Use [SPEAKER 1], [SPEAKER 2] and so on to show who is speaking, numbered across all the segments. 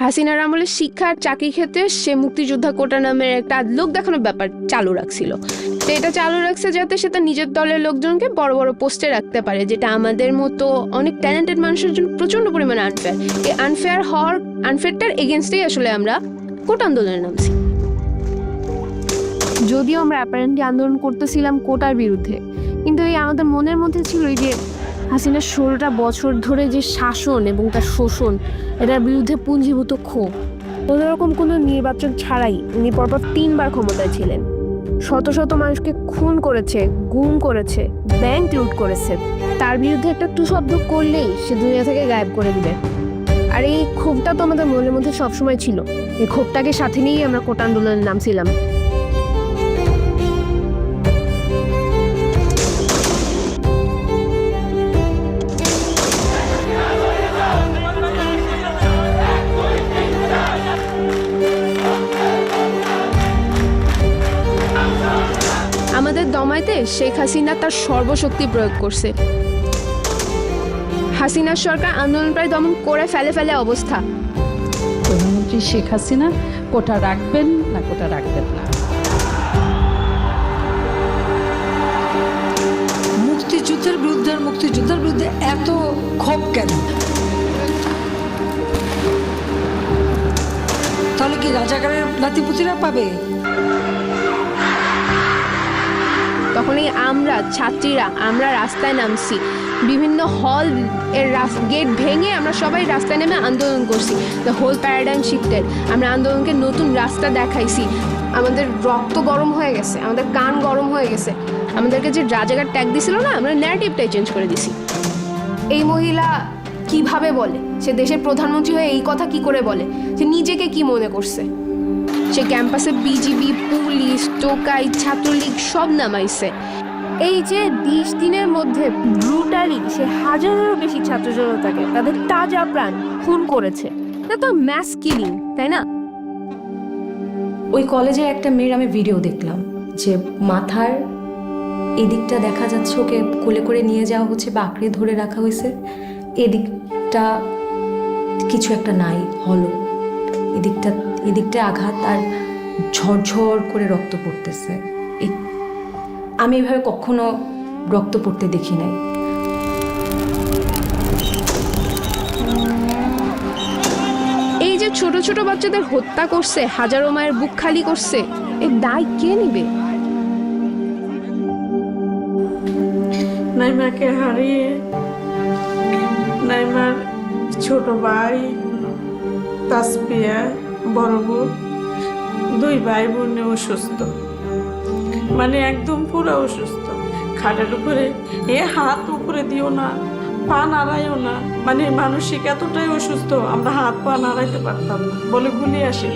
[SPEAKER 1] হাসিনার আমলে শিক্ষা আর চাকরি ক্ষেত্রে সে মুক্তিযোদ্ধা কোটা নামের একটা লোক দেখানোর ব্যাপার চালু রাখছিল। তো এটা চালু রাখছে যাতে সে তার নিজের দলের লোকজনকে বড় বড় পোস্টে রাখতে পারে, যেটা আমাদের মতো অনেক ট্যালেন্টেড মানুষের জন্য প্রচন্ড পরিমাণে আনফেয়ার। এই আনফেয়ারটার এগেনস্টেই আসলে আমরা কোটা আন্দোলনে নামছি। যদিও আমরা অ্যাপারেন্টলি আন্দোলন করতেছিলাম কোটার বিরুদ্ধে, কিন্তু এই আমাদের মনের মধ্যে ছিল এই যে হাসিনার 16টা বছর ধরে যে শাসন এবং তার শোষণ, এটার বিরুদ্ধে পুঞ্জীভূত ক্ষোভ। কোনোরকম কোনো নির্বাচন ছাড়াই উনি পরপর 3বার ক্ষমতায় ছিলেন। শত শত মানুষকে খুন করেছে, গুম করেছে, ব্যাংক লুট করেছে। তার বিরুদ্ধে একটা টু শব্দ করলেই সে দুনিয়া থেকে গায়েব করে দিবে। আর এই ক্ষোভটা তো আমাদের মনের মধ্যে সবসময় ছিল। এই ক্ষোভটাকে সাথে নিয়েই আমরা কোটা আন্দোলনের নামছিলাম। আমাদের দমাইতে শেখ হাসিনা তার সর্বশক্তি প্রয়োগ করছে। হাসিনার সরকার আন্দোলন প্রায় দমন করে ফেলে অবস্থা।
[SPEAKER 2] প্রধানমন্ত্রী শেখ হাসিনা কোটা রাখবেন না কোটা রাখবেন না।
[SPEAKER 3] মুক্তিযুদ্ধের বিরুদ্ধে এত ক্ষোভ কেন? তাহলে কি রাজাকারের নাতিপুতিরা পাবে?
[SPEAKER 1] তখনই আমরা ছাত্রীরা আমরা রাস্তায় নামছি, বিভিন্ন হল এর গেট ভেঙে আমরা সবাই রাস্তায় নেমে আন্দোলন করছি। The whole paradigm shifted. আমরা আন্দোলনকে নতুন রাস্তা দেখাইছি। আমাদের রক্ত গরম হয়ে গেছে, আমাদের কান গরম হয়ে গেছে। আমাদেরকে যে রাজাকার ট্যাগ দিছিল না, আমরা ন্যারেটিভটাই চেঞ্জ করে দিছি। এই মহিলা কিভাবে বলে, সে দেশের প্রধানমন্ত্রী হয়ে এই কথা কি করে বলে, সে নিজেকে কি মনে করছে? সে ক্যাম্পাসে বিজিবি, পুলিশ, টোকাই, ছাত্রলীগ সব নামাইছে। এই যে 20 দিনের মধ্যে ব্রুটালি সে হাজারেরও বেশি ছাত্র জনতাকে তাদের তাজা প্রাণ খুন করেছে। এটা তো ম্যাস কিলিং, তাই না?
[SPEAKER 4] ওই কলেজের একটা মেয়ের আমি ভিডিও দেখলাম যে মাথার এদিকটা দেখা যাচ্ছে ওকে কোলে করে নিয়ে যাওয়া হচ্ছে বা আঁকড়ে ধরে রাখা হয়েছে, এদিকটা কিছু একটা নাই, হলো, এদিকটা আঘাত আর ঝরঝর করে রক্ত পড়তেছে। আমি এভাবে কখনো রক্ত পড়তে দেখি নাই।
[SPEAKER 1] এই যে ছোট ছোট বাচ্চাদের হত্যা করছে, হাজারো মায়ের বুক খালি করছে, এই দায় কে নিবে?
[SPEAKER 5] নাইমাকে হারিয়ে নাইমার ছোট ভাই তাসপিয়া, বড় বোন, 2 ভাই বোনে অসুস্থ, মানে একদম পুরো অসুস্থ। খাটের উপরে হাত উপরে দিও না, পা নাড়াইও না, মানে মানসিক এতটাই অসুস্থ, আমরা হাত পা নাড়াইতে পারতাম না, বলে গুলি আসে।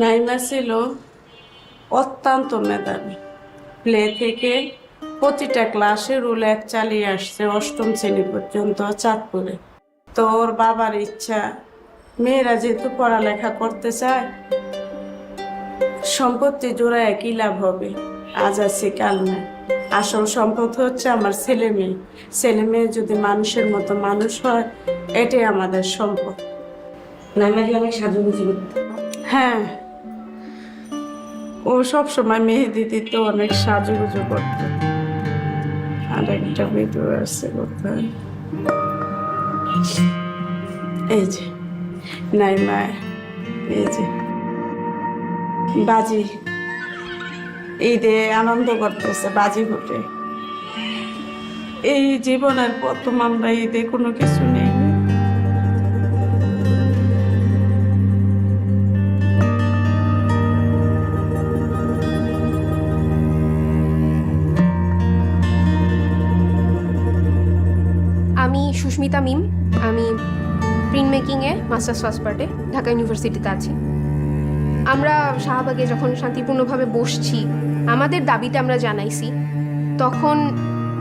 [SPEAKER 5] নাইমা ছিল অত্যন্ত মেধাবী। প্লে থেকে প্রতিটা ক্লাসে রুল 1 চালিয়ে আসছে, 8ম শ্রেণী পর্যন্ত চাঁদপুরে। তো ওর বাবার ইচ্ছা, মেয়েরা যেহেতু পড়ালেখা করতে চায়, সম্পত্তি জোড়ায় কি লাভ হবে, আজ আছে কাল না। আসল সম্পদ হচ্ছে আমার ছেলে মেয়ে যদি মানুষের মতো মানুষ হয়, এটাই আমাদের সম্পদ।
[SPEAKER 4] নাইমা কি অনেক সাজুগুজু?
[SPEAKER 5] হ্যাঁ, ও সবসময় মেহেদি দিত, অনেক সাজুগুজু করত। আর একটা ভিডিও আছে কোথায়, এই যে নাইমা, এই যে বাজি ঈদে আনন্দ করতেছে, বাজি ফুটে। এই জীবনের প্রথম আমরা ঈদে কোনো কিছু নেই।
[SPEAKER 1] আমি সুস্মিতা মিম, আমি প্রিন্ট মেকিংয়ে মাস্টার্স ফার্স্ট পার্টে ঢাকা ইউনিভার্সিটিতে আছি। আমরা শাহবাগে যখন শান্তিপূর্ণভাবে বসছি, আমাদের দাবিটা আমরা জানাইছি, তখন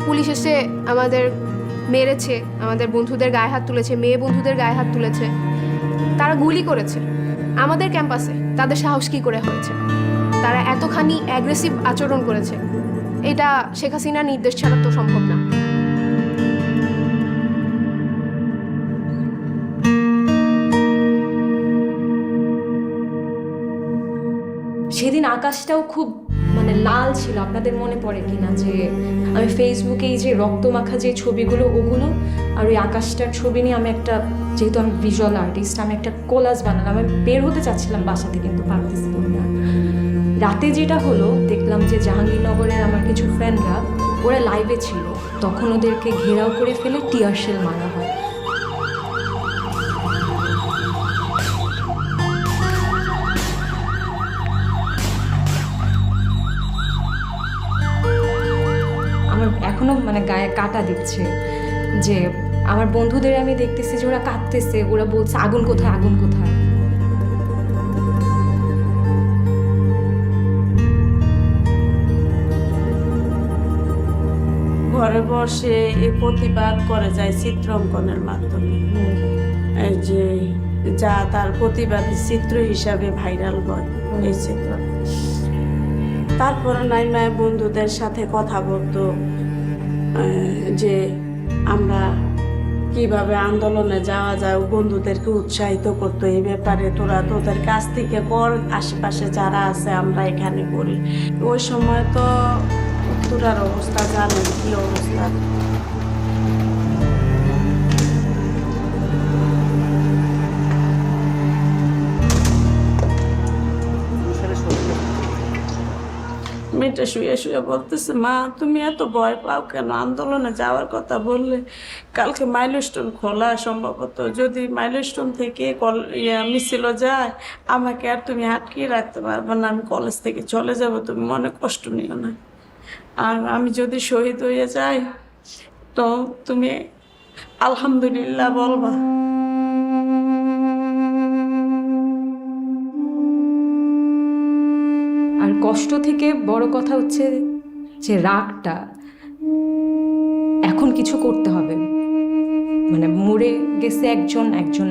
[SPEAKER 1] পুলিশ এসে আমাদের মেরেছে, আমাদের বন্ধুদের গায়ে হাত তুলেছে, মেয়ে বন্ধুদের গায়ে হাত তুলেছে, তারা গুলি করেছে আমাদের ক্যাম্পাসে। তাদের সাহস কী করে হয়েছে? তারা এতখানি অ্যাগ্রেসিভ আচরণ করেছে, এটা শেখ হাসিনার নির্দেশ ছাড়া তো সম্ভব না।
[SPEAKER 4] সেদিন আকাশটাও খুব মানে লাল ছিল। আপনাদের মনে পড়ে কিনা যে আমি ফেসবুকে এই যে রক্তমাখা যে ছবিগুলো ওগুলো আর ওই আকাশটার ছবি নিয়ে আমি একটা, যেহেতু আমি ভিজুয়াল আর্টিস্ট, আমি একটা কোলাজ বানালাম। আমি বের হতে চাচ্ছিলাম বাসাতে, কিন্তু পারতেছিলাম না। রাতে যেটা হলো, দেখলাম যে জাহাঙ্গীরনগরের আমার কিছু ফ্রেন্ডরা ওরা লাইভে ছিল, তখন ওদেরকে ঘেরাও করে ফেলে টিয়ার শেল মারা হয়। আমার এখনো মানে গায়ে কাটা দিচ্ছে যে আমার বন্ধুদের আমি দেখতেছি যে ওরা কাঁদতেছে, ওরা বলছে আগুন কোথায়, আগুন কোথায়।
[SPEAKER 5] ঘরে বসে এই প্রতিবাদ করে যায় চিত্রাঙ্কনের মাধ্যমে, এই যে যা তার প্রতিবাদী চিত্র হিসাবে ভাইরাল হয় এই চিত্র। তারপরে নাইমায় বন্ধুদের সাথে কথা বলতো যে আমরা কিভাবে আন্দোলনে যাওয়া যায়, বন্ধুদেরকে উৎসাহিত করতো এই ব্যাপারে, তোরা তোদের কাছ থেকে কর, আশেপাশে যারা আছে আমরা এখানে করি। ওই সময় তো উত্তরার অবস্থা জানেন কি অবস্থা। মেয়েটা শুয়ে শুয়ে বলতেছে, মা তুমি এত ভয় পাও কেন? আন্দোলনে যাওয়ার কথা বললে কালকে মাইলস্টোন খোলা, সম্ভবত যদি মাইলস্টোন থেকে মিছিল যায় আমাকে আর তুমি আটকিয়ে রাখতে পারবে না, আমি কলেজ থেকে চলে যাব, তুমি মনে কষ্ট নিও না। আর আমি যদি শহীদ হয়ে যাই তো তুমি আলহামদুলিল্লাহ বলবা।
[SPEAKER 4] আর কষ্ট থেকে বড় কথা হচ্ছে যে রাগটা, এখন কিছু করতে হবে। মানে মরে গেছে একজন, একজন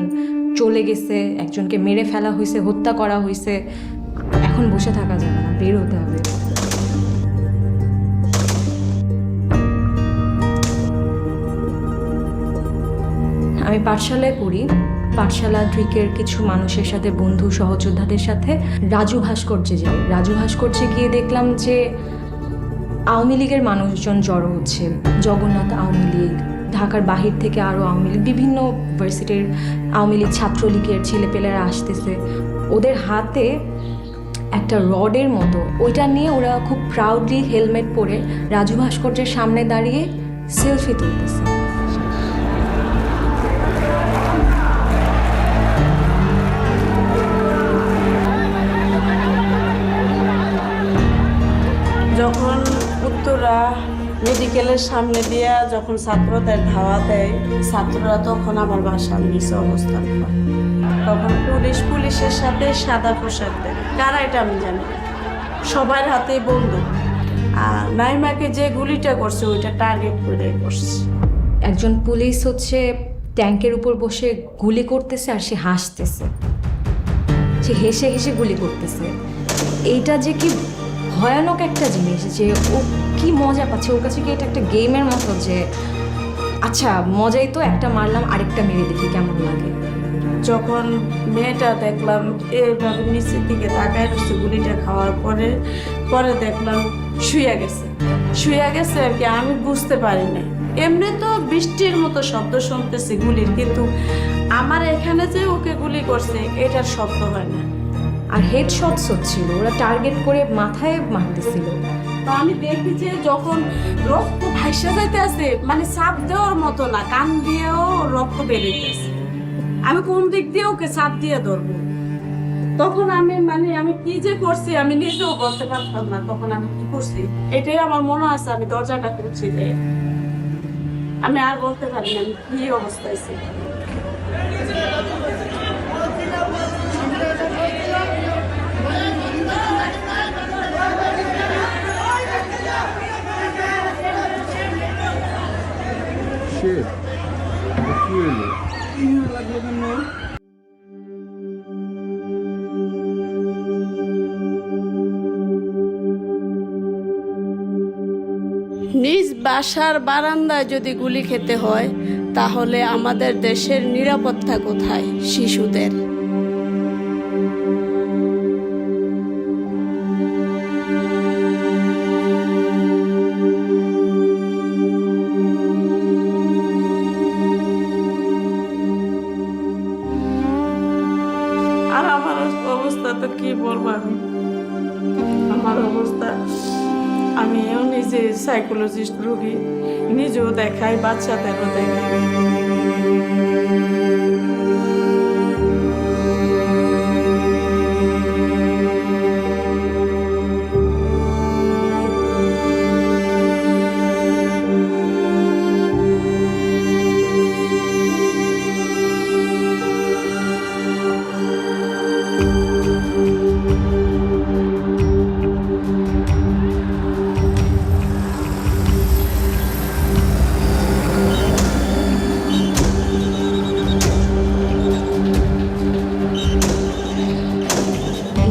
[SPEAKER 4] চলে গেছে, একজনকে মেরে ফেলা হয়েছে, হত্যা করা হয়েছে, এখন বসে থাকা যাবে না, বের হতে হবে। আমি পাঠশালায় পড়ি। পাঠশালা ট্রিকের কিছু মানুষের সাথে, বন্ধু সহযোদ্ধাদের সাথে রাজু ভাস্কর্যে যাই। রাজু ভাস্কর্যে গিয়ে দেখলাম যে আওয়ামী লীগের মানুষজন জড়ো হচ্ছে, জগন্নাথ আওয়ামী লীগ, ঢাকার বাহির থেকে আরও আওয়ামী লীগ, বিভিন্ন ইউনিভার্সিটির আওয়ামী লীগ, ছাত্রলীগের ছেলেপেলেরা আসতেছে। ওদের হাতে একটা রডের মতো, ওইটা নিয়ে ওরা খুব প্রাউডলি হেলমেট পরে রাজু ভাস্কর্যের সামনে দাঁড়িয়ে সেলফি তুলতেছে।
[SPEAKER 5] যখন উত্তরা মেডিকেলের সামনে দিয়া যখন ছাত্রদের ধাওয়া দেয়, ছাত্ররা তখন আমার বাসার নিচে অবস্থান করে। তখন পুলিশের সাথে সাদা পোশাক দেয়, কারা এটা আমি জানি না, সবার হাতেই বন্দুক। আর নাইমাকে যে গুলিটা করছে ওইটা টার্গেট করে করছে।
[SPEAKER 4] একজন পুলিশ হচ্ছে ট্যাঙ্কের উপর বসে গুলি করতেছে আর সে হাসতেছে, সে হেসে হেসে গুলি করতেছে। এইটা যে কি ভয়ানক একটা জিনিস, যে ও কি মজা পাচ্ছে, ওর কাছে কি এটা একটা গেমের মতো, যে আচ্ছা মজাই তো, একটা মারলাম আরেকটা মেরে দেখি কেমন লাগে।
[SPEAKER 5] যখন মেয়েটা দেখলাম এইভাবে নিচের দিকে তাকায় রয়েছে গুলিটা খাওয়ার পরে দেখলাম শুয়ে গেছে আর কি। আমি বুঝতে পারি না, এমনি তো বৃষ্টির মতো শব্দ শুনতেছি গুলির, কিন্তু আমার এখানে যে ওকে গুলি করছে এটার শব্দ হয় না।
[SPEAKER 4] আর হেডশটস হচ্ছিল, ওরা টার্গেট করে মাথায় মারতেছিল।
[SPEAKER 5] তো আমি দেখি যে যখন রক্ত ভাইসা যাইতে আছে, মানে চাপ দেওয়ার মতো না, কান দিয়েও রক্ত বেরিয়েছে। আমি কোন দিক দিয়ে ওকে চাপ দিয়ে ধরবো, তখন আমি কি যে করছি আমি নিজেও বলতে পারতাম না তখন আমি কি করছি। এটাই আমার মনে আছে, আমি দরজাটা খুলছি যে আমি আর বলতে পারি না আমি কি অবস্থায় ছিল।
[SPEAKER 6] Shit. কি হলো?
[SPEAKER 7] নিজ বাসার বারান্দায় যদি গুলি খেতে হয় তাহলে আমাদের দেশের নিরাপত্তা কোথায় শিশুদের?
[SPEAKER 5] আর আমার অবস্থা তো কি বলবো আমি, আমার অবস্থা আমিও নিজে সাইকোলজিস্ট রোগী, নিজেও দেখাই, বাচ্চাদেরও দেখাই।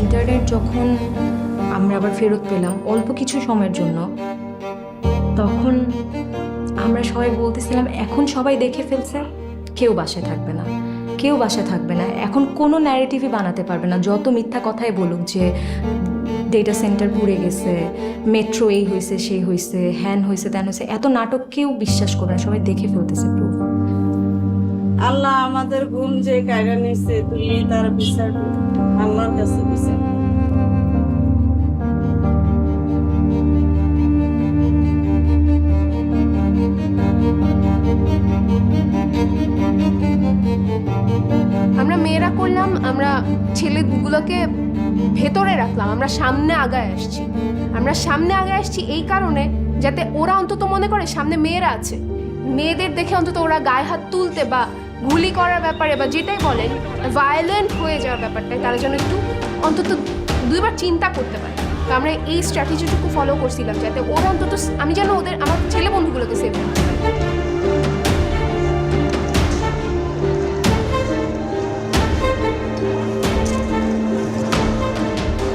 [SPEAKER 4] ইন্টারনেট যখন আমরা আবার ফেরত পেলাম অল্প কিছু সময়ের জন্য, তখন আমরা সবাই বলতেছিলাম এখন সবাই দেখে ফেলছে, কেউ বাসায় থাকবে না, কেউ বাসায় থাকবে না, এখন কোনো ন্যারেটিভই বানাতে পারবে না। যত মিথ্যা কথাই বলুক যে ডেটা সেন্টার পুড়ে গেছে, মেট্রো এই হয়েছে সেই হয়েছে, হ্যান হয়েছে ত্যান হয়েছে, এত নাটক কেউ বিশ্বাস করবে না, সবাই দেখে ফেলতেছে প্রুফ।
[SPEAKER 5] আল্লাহ আমাদের ঘুম যে কায়রা নিচ্ছে, তুমি তার বিচার করো, আল্লাহর কাছে বিচার করো।
[SPEAKER 1] আমরা মেয়েরা করলাম, আমরা ছেলেগুলোকে ভেতরে রাখলাম, আমরা সামনে আগায় আসছি। আমরা সামনে আগায় আসছি এই কারণে যাতে ওরা অন্তত মনে করে সামনে মেয়েরা আছে, মেয়েদের দেখে অন্তত ওরা গায়ে হাত তুলতে বা গুলি করার ব্যাপারে বা যেটাই বলেন ভায়োলেন্ট হয়ে যাওয়ার ব্যাপারটায় তারা যেন একটু অন্তত দুইবার চিন্তা করতে পারে। তো আমরা এই স্ট্র্যাটেজিটুকু ফলো করছিলাম যাতে ওরা অন্তত, আমি যেন ওদের, আমার ছেলে বন্ধুগুলোকে সেভ করতে পারি।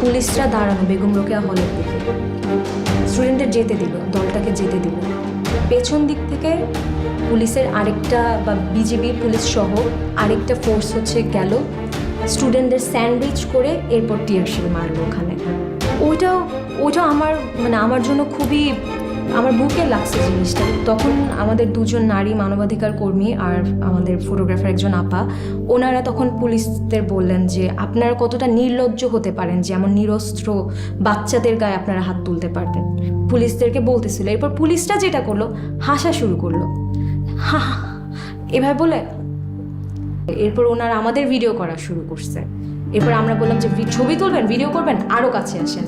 [SPEAKER 4] পুলিশরা দাঁড়ানো বেগম রোকেয়া হলের দিকে, স্টুডেন্টের যেতে দিল, দলটাকে যেতে দিল। পেছন দিক থেকে পুলিশের আরেকটা বা বিজিবির পুলিশ সহ আরেকটা ফোর্স হচ্ছে গেল, স্টুডেন্টদের স্যান্ডউইচ করে এরপর টিয়ারশেল মারলো ওখানে। ওইটা আমার জন্য খুবই, আমার বুকে লাগছে জিনিসটা। তখন আমাদের দুজন নারী মানবাধিকার কর্মী আর আমাদের ফটোগ্রাফার একজন আপা, ওনারা তখন পুলিশদের বললেন যে আপনারা কতটা নির্লজ্জ হতে পারেন যে এমন নিরস্ত্র বাচ্চাদের গায়ে আপনারা হাত তুলতে পারতেন, পুলিশদেরকে বলতেছিল। এরপর পুলিশরা যেটা করলো, হাসা শুরু করলো, হা এভাবে বলে। এরপর ওনারা আমাদের ভিডিও করা শুরু করছে। এরপর আমরা বললাম যে ছবি তুলবেন, ভিডিও করবেন, আরও কাছে আসেন।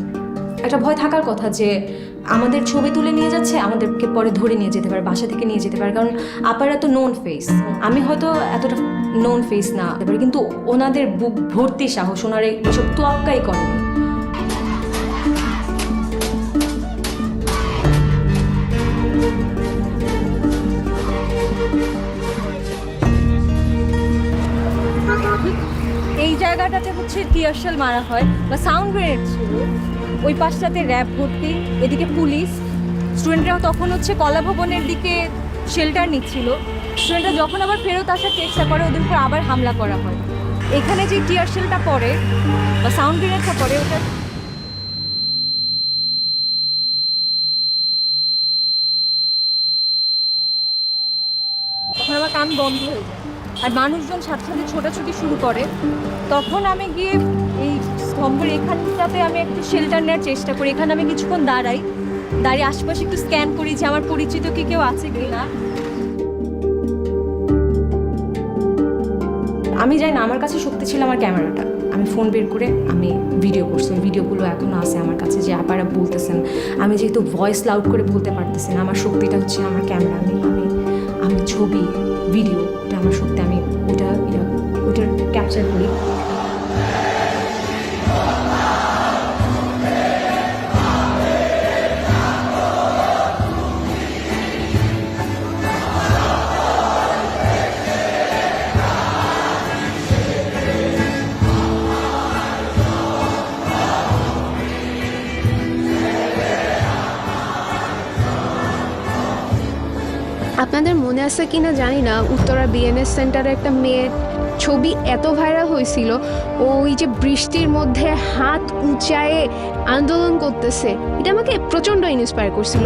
[SPEAKER 4] একটা ভয় থাকার কথা যে আমাদের ছবি তুলে নিয়ে যাচ্ছে, আমাদেরকে পরে ধরে নিয়ে যেতে পারে, বাসা থেকে নিয়ে যেতে পারে, কারণ আপারা তো নোন ফেস, আমি হয়তো এতটা নোন ফেস না হতে পারি, কিন্তু ওনাদের বুক ভর্তি সাহস, ওনারা এসব তোয়াক্কাই করেনি।
[SPEAKER 8] এই জায়গাটাতে হচ্ছে টিয়ারশেল মারা হয় বা সাউন্ড গ্রেনেড ছিল, ওই পাশটাতে র্যাব ভর্তি, এদিকে পুলিশ। স্টুডেন্টরা তখন হচ্ছে কলা ভবনের দিকে শেল্টার নিচ্ছিল। স্টুডেন্টরা যখন আবার ফেরত আসার চেষ্টা করে ওদের উপর আবার হামলা করা হয়। এখানে যে টিয়ারশেলটা পড়ে বা সাউন্ড গ্রেনেডটা পড়ে, ওটা তখন আমার কান বন্ধ হয়ে যায় আর মানুষজন সাথে সাথে ছোটাছুটি শুরু করে। তখন আমি গিয়ে এই স্তম্ভের এখানটাতে আমি একটু শেল্টার নেওয়ার চেষ্টা করি, এখানে আমি কিছুক্ষণ দাঁড়াই। দাঁড়িয়ে আশেপাশে একটু স্ক্যান করি যে আমার পরিচিত কি কেউ আছে কি না।
[SPEAKER 4] আমি জানি না, আমার কাছে শক্তি ছিল আমার ক্যামেরাটা। আমি ফোন বের করে আমি ভিডিও করছি, ওই ভিডিওগুলো এখনও আছে আমার কাছে, যে আপারা বলতেছেন। আমি যেহেতু ভয়েস লাউড করে বলতে পারতেছি না, আমার শক্তিটা হচ্ছে আমার ক্যামেরা। আমি ছবি ভিডিও, এটা আমার শক্তি। আমি ওটা ক্যাপচার করি।
[SPEAKER 1] আপনাদের মনে আছে কিনা জানি না, উত্তরা বিএনএস সেন্টারে একটা মেয়ের ছবি এত ভাইরাল হয়েছিল, ওই যে বৃষ্টির মধ্যে হাত উঁচায়ে আন্দোলন করতেছে। এটা আমাকে প্রচণ্ড ইন্সপায়ার করছিল।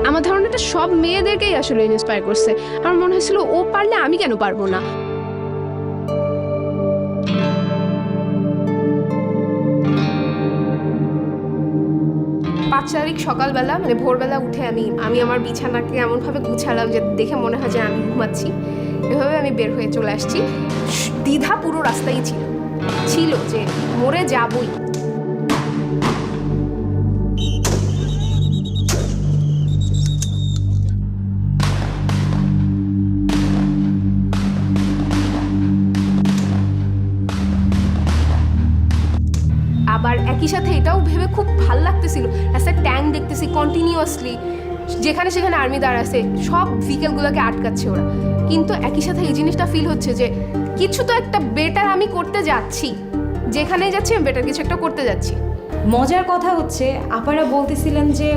[SPEAKER 1] আমার ধারণাটা সব মেয়েদেরকেই আসলে ইন্সপায়ার করছে। আমার মনে হয়েছিল ও পারলে আমি কেন পারবো না। 5 তারিখ সকালবেলা মানে ভোরবেলা উঠে আমি আমার বিছানাকে এমনভাবে গুছালাম যে দেখে মনে হয় যে আমি ঘুমাচ্ছি। এভাবে আমি বের হয়ে চলে আসছি। দ্বিধা পুরো রাস্তায় ছিল যে মরে যাবই। আবার একই সাথে এটাও ভেবে খুব ভাল লাগতেছিল, একটা ট্যাঙ্ক দেখতেছি কন্টিনিউয়াসলি, যেখানে সেখানে আর্মি দাঁড়াচ্ছে, সব ভেহিকেলগুলোকে আটকাচ্ছে ওরা। কিন্তু একই সাথে এই জিনিসটা ফিল হচ্ছে যে কিছু তো একটা বেটার আমি করতে যাচ্ছি, যেখানেই যাচ্ছি আমি বেটার কিছু একটা করতে যাচ্ছি।
[SPEAKER 4] মজার কথা হচ্ছে, আপারা বলতেছিলেন যে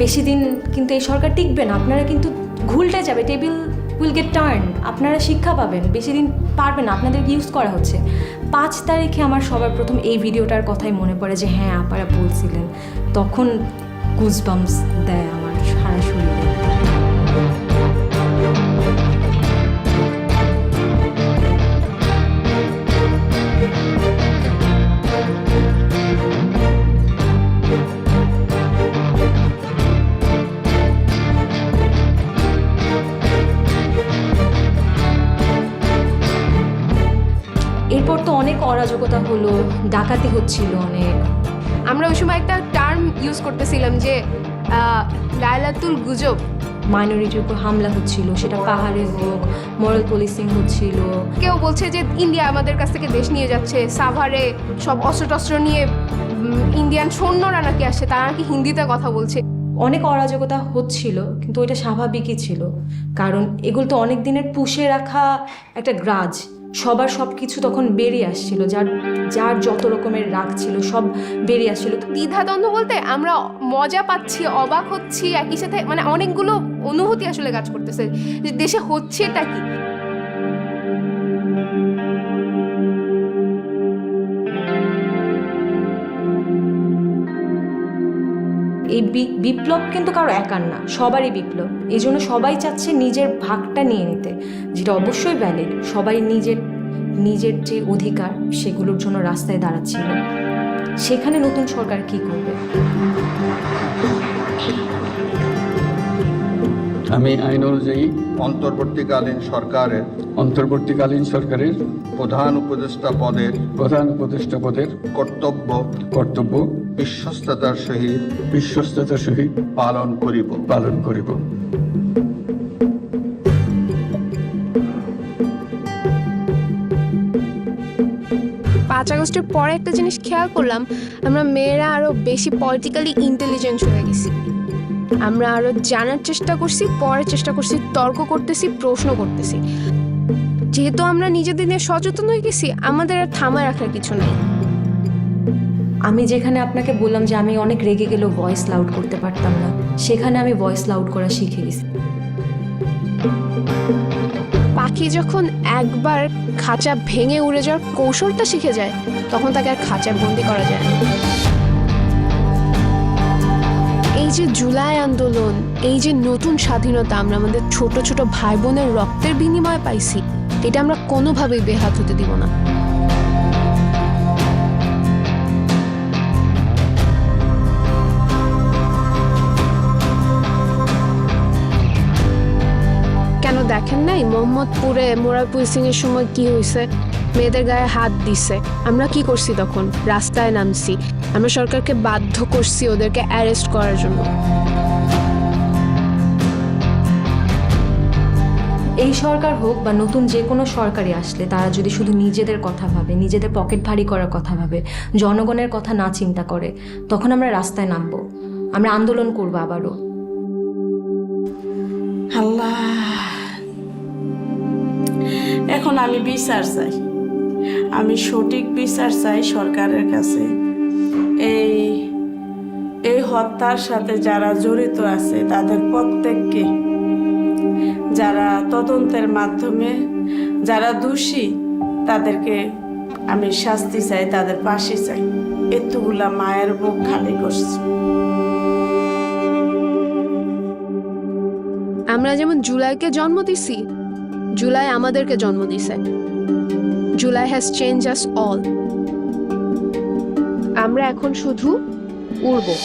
[SPEAKER 4] বেশি দিন কিন্তু এই সরকার টিকবে না, আপনারা কিন্তু ঘুলটে যাবে, টেবিল উইল গেট টার্ন, আপনারা শিক্ষা পাবেন, বেশি দিন পারবেন না, আপনাদের ইউজ করা হচ্ছে। 5 তারিখে আমার সবার প্রথম এই ভিডিওটার কথাই মনে পড়ে যে হ্যাঁ আপারা বলছিলেন, তখন গুজবাম্পস দেয় আমার সারা শরীরে। এরপর তো অনেক অরাজকতা হলো, ডাকাতি হচ্ছিল অনেক।
[SPEAKER 1] আমরা ওই সময় একটা টার্ম ইউজ করতেছিলাম যে লাইলাতুল গুজব।
[SPEAKER 4] মাইনরিটির উপর হামলা হচ্ছিল, সেটা পাহাড়ে হোক, মরাল পুলিশিং হচ্ছিল।
[SPEAKER 1] কেউ বলছে যে ইন্ডিয়া আমাদের কাছ থেকে দেশ নিয়ে যাচ্ছে, সাভারে সব অস্ত্র নিয়ে ইন্ডিয়ান সৈন্যরা নাকি আসছে, তারা নাকি হিন্দিতে কথা বলছে।
[SPEAKER 4] অনেক অরাজকতা হচ্ছিল, কিন্তু ওইটা স্বাভাবিকই ছিল, কারণ এগুলো তো অনেক দিনের পুষে রাখা একটা গ্রাজ, সবার সব কিছু তখন বেরিয়ে আসছিল, যার যত রকমের রাগ ছিল সব বেরিয়ে আসছিল।
[SPEAKER 1] দ্বিধাদ্বন্দ্ব বলতে আমরা মজা পাচ্ছি, অবাক হচ্ছি, একই সাথে মানে অনেকগুলো অনুভূতি আসলে কাজ করতেছে যে দেশে হচ্ছে এটা কি।
[SPEAKER 4] এই বিপ্লব কিন্তু কারো একার না, সবারই বিপ্লব। এই জন্য সবাই চাচ্ছে নিজের ভাগটা নিয়ে নিতে, যেটা অবশ্যই ভ্যালিড। সবাই নিজের যে অধিকার সেগুলোর জন্য রাস্তায় দাঁড়াচ্ছিল। সেখানে নতুন সরকার কি করবে?
[SPEAKER 6] আমি আইন অনুযায়ী
[SPEAKER 9] অন্তর্বর্তীকালীন সরকারের প্রধান উপদেষ্টা পদের
[SPEAKER 6] কর্তব্য
[SPEAKER 9] বিশ্বস্ততার সহিত
[SPEAKER 6] পালন করিব।
[SPEAKER 1] 5 আগস্টের পরে একটা জিনিস খেয়াল করলাম, আমরা মেয়েরা আরো বেশি পলিটিক্যালি ইন্টেলিজেন্ট হয়ে গেছি। আমরা আরো জানার চেষ্টা করছি, পড়ার চেষ্টা করছি, তর্ক করতেছি, প্রশ্ন করতেছি। যেহেতু আমরা নিজেদের নিয়ে সচেতন হয়ে গেছি, আমাদের আর থামায় রাখার কিছু নাই।
[SPEAKER 4] আমি যেখানে আপনাকে বললাম যে আমি অনেক রেগে গেলেও ভয়েস লাউড করতে পারতাম না, সেখানে আমি ভয়েস লাউড করা শিখে গেছি।
[SPEAKER 1] পাখি যখন একবার খাঁচা ভেঙে উড়ে যাওয়ার কৌশলটা শিখে যায়, তখন তাকে আর খাঁচায় বন্দি করা যায় না। এই যে জুলাই আন্দোলন, এই যে নতুন স্বাধীনতা আমরা আমাদের ছোট ছোট ভাই বোনের রক্তের বিনিময়ে পাইছি, এটা আমরা কোনোভাবেই বেহাত হতে দিব না। নাই মোহাম্মদপুরে মোরারপুর সিং এর সময় কি হয়েছে? মেয়েদের গায়ে হাত দিছে। আমরা কি করছি তখন? রাস্তায় নামছি। আমরা সরকারকে বাধ্য করছি ওদেরকে অ্যারেস্ট করার জন্য।
[SPEAKER 4] এই সরকার হোক বা নতুন যে কোনো সরকারই আসলে তারা যদি শুধু নিজেদের কথা ভাবে, নিজেদের পকেট ভারী করার কথা ভাবে, জনগণের কথা না চিন্তা করে, তখন আমরা রাস্তায় নামবো, আমরা আন্দোলন করবো আবারও।
[SPEAKER 7] আল্লাহ, এখন আমি বিচার চাই, আমি সঠিক বিচার চাই সরকারের কাছে। এই হত্যার সাথে যারা জড়িত আছে তাদের প্রত্যেককে, যারা তদন্তের মাধ্যমে যারা দোষী তাদেরকে আমি শাস্তি চাই, তাদের ফাঁসি চাই। এতগুলা মায়ের বুক খালি করছে।
[SPEAKER 1] আমরা যেমন জুলাইকে জন্ম দিছি, জুলাই আমাদেরকে জন্ম দিছে। July has change us all. আমরা এখন শুধু উড়বো।